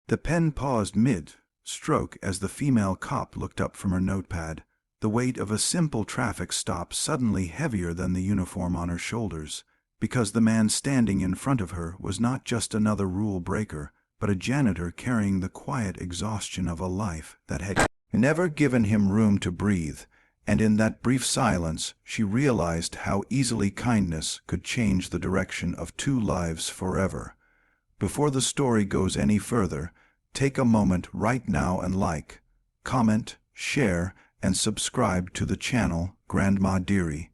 The pen paused mid-stroke as the female cop looked up from her notepad, the weight of a simple traffic stop suddenly heavier than the uniform on her shoulders, because the man standing in front of her was not just another rule breaker, but a janitor carrying the quiet exhaustion of a life that had never given him room to breathe, and in that brief silence she realized how easily kindness could change the direction of two lives forever. Before the story goes any further, take a moment right now and like, comment, share, and subscribe to the channel Grandma Dearie.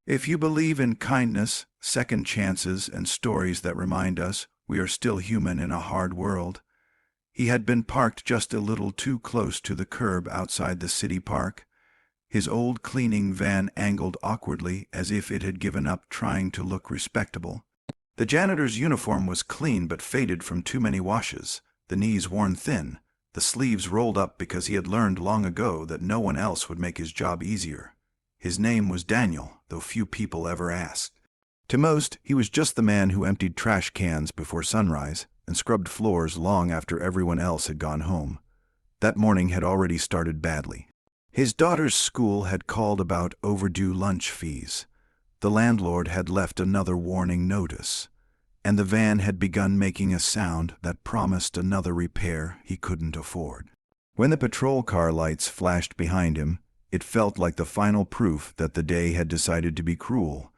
If you believe in kindness, second chances, and stories that remind us we are still human in a hard world. He had been parked just a little too close to the curb outside the city park, his old cleaning van angled awkwardly as if it had given up trying to look respectable. The janitor's uniform was clean but faded from too many washes, the knees worn thin, the sleeves rolled up because he had learned long ago that no one else would make his job easier. His name was Daniel, though few people ever asked. To most, he was just the man who emptied trash cans before sunrise and scrubbed floors long after everyone else had gone home. That morning had already started badly. His daughter's school had called about overdue lunch fees. The landlord had left another warning notice, and the van had begun making a sound that promised another repair he couldn't afford. When the patrol car lights flashed behind him, it felt like the final proof that the day had decided to be cruel.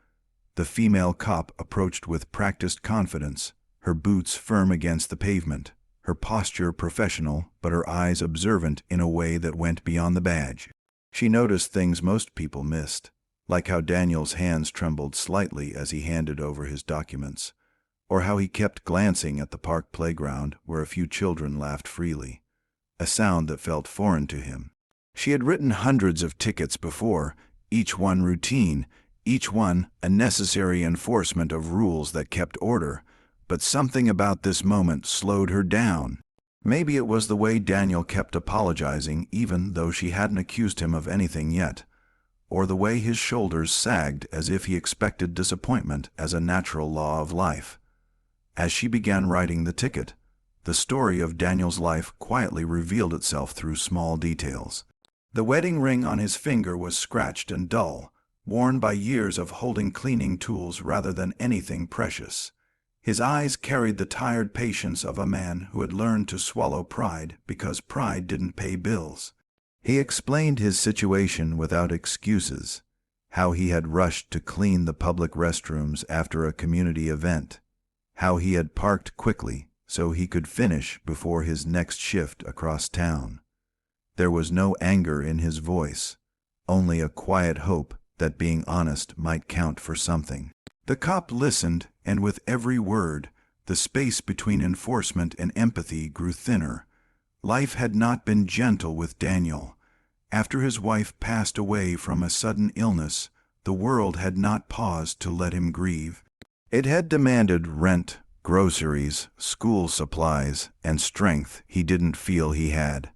The female cop approached with practiced confidence, her boots firm against the pavement, her posture professional but her eyes observant in a way that went beyond the badge. She noticed things most people missed, like how Daniel's hands trembled slightly as he handed over his documents, or how he kept glancing at the park playground where a few children laughed freely, a sound that felt foreign to him. She had written hundreds of tickets before, each one routine, each one a necessary enforcement of rules that kept order, but something about this moment slowed her down. Maybe it was the way Daniel kept apologizing even though she hadn't accused him of anything yet, or the way his shoulders sagged as if he expected disappointment as a natural law of life. As she began writing the ticket, the story of Daniel's life quietly revealed itself through small details. The wedding ring on his finger was scratched and dull, worn by years of holding cleaning tools rather than anything precious. His eyes carried the tired patience of a man who had learned to swallow pride because pride didn't pay bills. He explained his situation without excuses, how he had rushed to clean the public restrooms after a community event, how he had parked quickly so he could finish before his next shift across town. There was no anger in his voice, only a quiet hope that being honest might count for something. The cop listened, and with every word, the space between enforcement and empathy grew thinner. Life had not been gentle with Daniel. After his wife passed away from a sudden illness, the world had not paused to let him grieve. It had demanded rent, groceries, school supplies, and strength he didn't feel he had.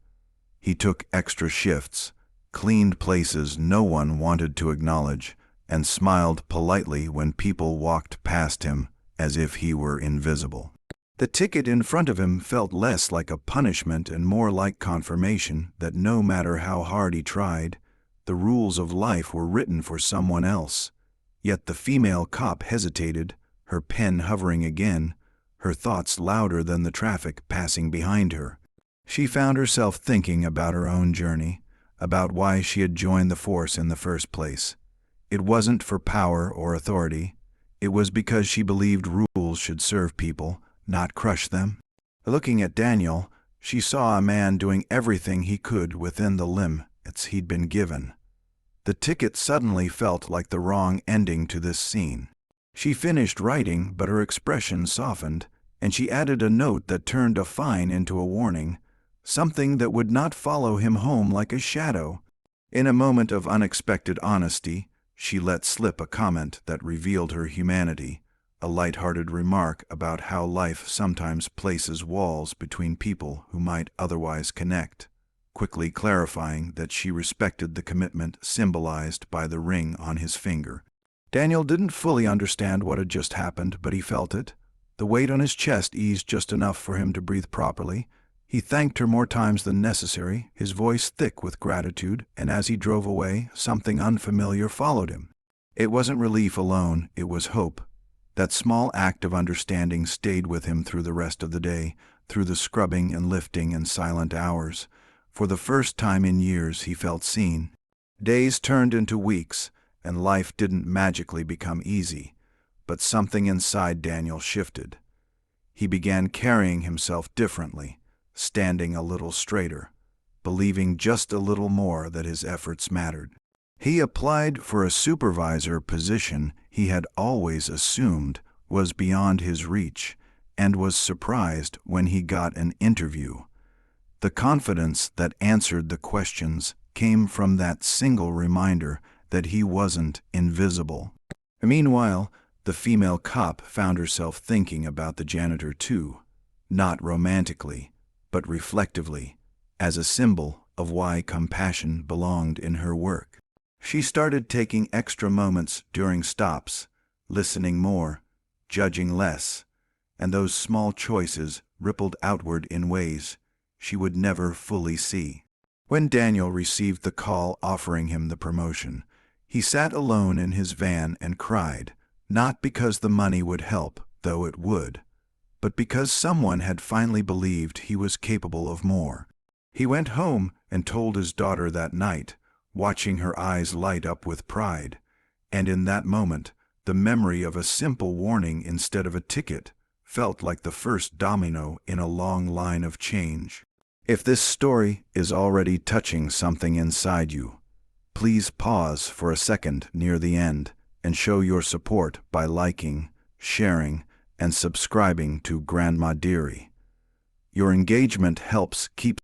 He took extra shifts, cleaned places no one wanted to acknowledge, and smiled politely when people walked past him as if he were invisible. The ticket in front of him felt less like a punishment and more like confirmation that no matter how hard he tried, the rules of life were written for someone else. Yet the female cop hesitated, her pen hovering again, her thoughts louder than the traffic passing behind her. She found herself thinking about her own journey, about why she had joined the force in the first place. It wasn't for power or authority. It was because she believed rules should serve people, not crush them. Looking at Daniel, she saw a man doing everything he could within the limits he'd been given. The ticket suddenly felt like the wrong ending to this scene. She finished writing, but her expression softened, and she added a note that turned a fine into a warning, something that would not follow him home like a shadow. In a moment of unexpected honesty, she let slip a comment that revealed her humanity, a light-hearted remark about how life sometimes places walls between people who might otherwise connect, quickly clarifying that she respected the commitment symbolized by the ring on his finger. Daniel didn't fully understand what had just happened, but he felt it. The weight on his chest eased just enough for him to breathe properly. He thanked her more times than necessary, his voice thick with gratitude, and as he drove away, something unfamiliar followed him. It wasn't relief alone, it was hope. That small act of understanding stayed with him through the rest of the day, through the scrubbing and lifting and silent hours. For the first time in years he felt seen. Days turned into weeks, and life didn't magically become easy, but something inside Daniel shifted. He began carrying himself differently, standing a little straighter, believing just a little more that his efforts mattered. He applied for a supervisor position he had always assumed was beyond his reach, and was surprised when he got an interview. The confidence that answered the questions came from that single reminder that he wasn't invisible. Meanwhile, the female cop found herself thinking about the janitor too, not romantically, but reflectively, as a symbol of why compassion belonged in her work. She started taking extra moments during stops, listening more, judging less, and those small choices rippled outward in ways she would never fully see. When Daniel received the call offering him the promotion, he sat alone in his van and cried, not because the money would help, though it would, but because someone had finally believed he was capable of more. He went home and told his daughter that night, watching her eyes light up with pride, and in that moment, the memory of a simple warning instead of a ticket felt like the first domino in a long line of change. If this story is already touching something inside you, please pause for a second near the end and show your support by liking, sharing, and subscribing to Grandma Dearie. Your engagement helps keep